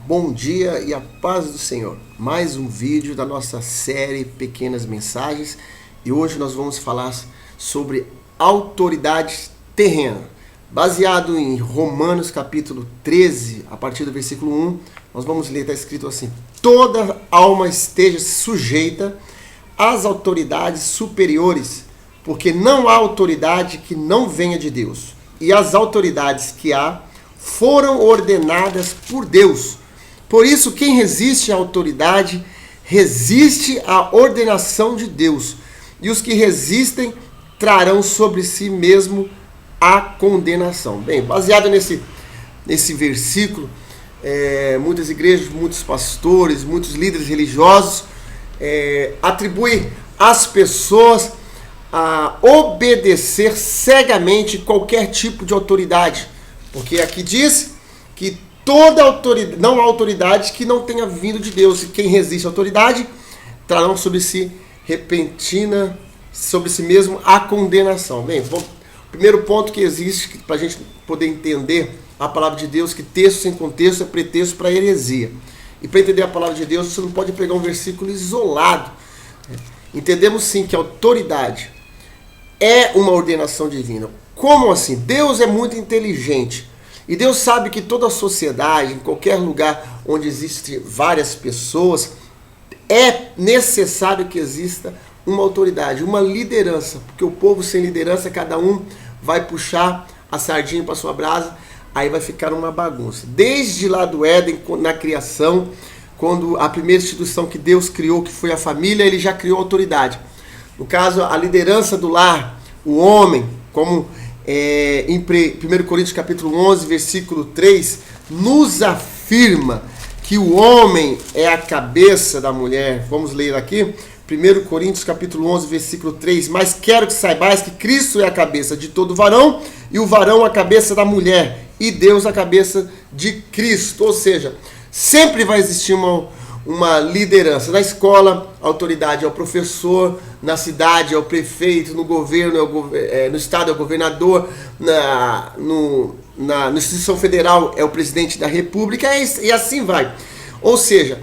Bom dia e a paz do Senhor. Mais um vídeo da nossa série Pequenas Mensagens e hoje nós vamos falar sobre autoridade terrena. Baseado em Romanos capítulo 13, a partir do versículo 1, nós vamos ler, está escrito assim: toda alma esteja sujeita às autoridades superiores, porque não há autoridade que não venha de Deus, e as autoridades que há foram ordenadas por Deus. Por isso, quem resiste à autoridade, resiste à ordenação de Deus. E os que resistem trarão sobre si mesmo a condenação. Bem, baseado nesse versículo, muitas igrejas, muitos pastores, muitos líderes religiosos atribuem às pessoas a obedecer cegamente qualquer tipo de autoridade. Porque aqui diz que toda autoridade, não há autoridade que não tenha vindo de Deus. E quem resiste à autoridade trarão sobre si repentina, sobre si mesmo a condenação. Bem, o primeiro ponto que existe para a gente poder entender a palavra de Deus, que texto sem contexto é pretexto para heresia. E para entender a palavra de Deus, você não pode pegar um versículo isolado. Entendemos sim que a autoridade é uma ordenação divina. Como assim? Deus é muito inteligente. E Deus sabe que toda a sociedade, em qualquer lugar onde existem várias pessoas, é necessário que exista uma autoridade, uma liderança. Porque o povo sem liderança, cada um vai puxar a sardinha para sua brasa, aí vai ficar uma bagunça. Desde lá do Éden, na criação, quando a primeira instituição que Deus criou, que foi a família, ele já criou a autoridade. No caso, a liderança do lar, o homem, como em 1 Coríntios capítulo 11, versículo 3, nos afirma que o homem é a cabeça da mulher. Vamos ler aqui, 1 Coríntios capítulo 11, versículo 3. Mas quero que saibais que Cristo é a cabeça de todo varão, e o varão a cabeça da mulher, e Deus a cabeça de Cristo. Ou seja, sempre vai existir uma liderança. Na escola, a autoridade é o professor, na cidade é o prefeito, no governo, no estado é o governador, na instituição federal é o presidente da república, e assim vai. Ou seja,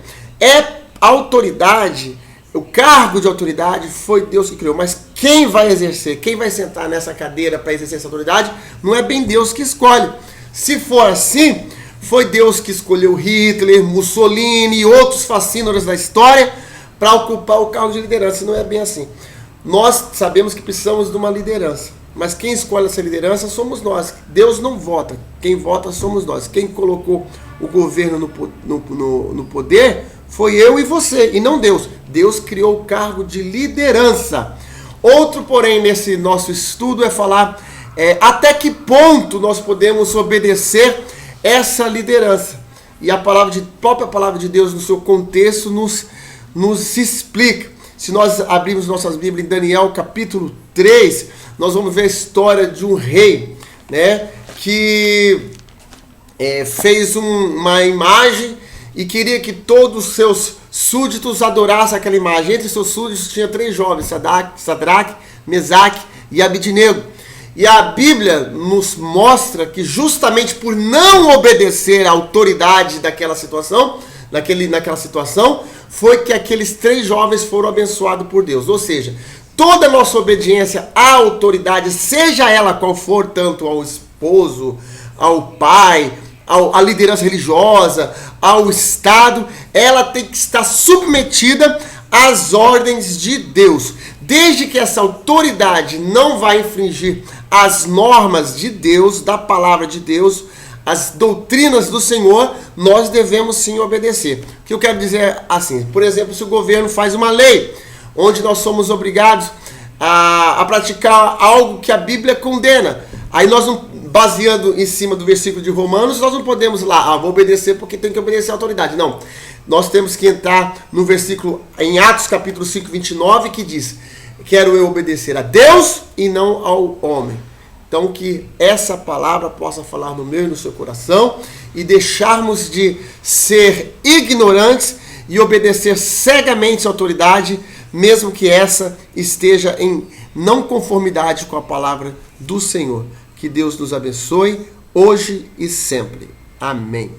a autoridade, o cargo de autoridade foi Deus que criou, mas quem vai exercer, quem vai sentar nessa cadeira para exercer essa autoridade, não é bem Deus que escolhe. Se for assim, foi Deus que escolheu Hitler, Mussolini e outros fascínoras da história para ocupar o cargo de liderança. Não é bem assim. Nós sabemos que precisamos de uma liderança, mas quem escolhe essa liderança somos nós. Deus não vota, quem vota somos nós. Quem colocou o governo no poder foi eu e você, e não Deus. Deus criou o cargo de liderança. Outro, porém, nesse nosso estudo é falar até que ponto nós podemos obedecer essa liderança. E a própria palavra de Deus, no seu contexto, nos explica. Se nós abrirmos nossas Bíblias em Daniel capítulo 3, nós vamos ver a história de um rei, né, que fez uma imagem e queria que todos os seus súditos adorassem aquela imagem. Entre seus súditos tinha 3 jovens, Sadraque, Mesaque e Abidnego. E a Bíblia nos mostra que justamente por não obedecer à autoridade daquela situação, naquela situação, foi que aqueles 3 jovens foram abençoados por Deus. Ou seja, toda a nossa obediência à autoridade, seja ela qual for, tanto ao esposo, ao pai, à liderança religiosa, ao Estado, ela tem que estar submetida às ordens de Deus. Desde que essa autoridade não vai infringir as normas de Deus, da palavra de Deus, as doutrinas do Senhor, nós devemos sim obedecer. O que eu quero dizer é assim, por exemplo, se o governo faz uma lei onde nós somos obrigados a praticar algo que a Bíblia condena, aí nós não, baseando em cima do versículo de Romanos, nós não podemos vou obedecer porque tem que obedecer à autoridade. Não, nós temos que entrar no versículo em Atos capítulo 5, 29, que diz: quero eu obedecer a Deus e não ao homem. Então que essa palavra possa falar no meu e no seu coração e deixarmos de ser ignorantes e obedecer cegamente à autoridade, mesmo que essa esteja em não conformidade com a palavra do Senhor. Que Deus nos abençoe hoje e sempre. Amém.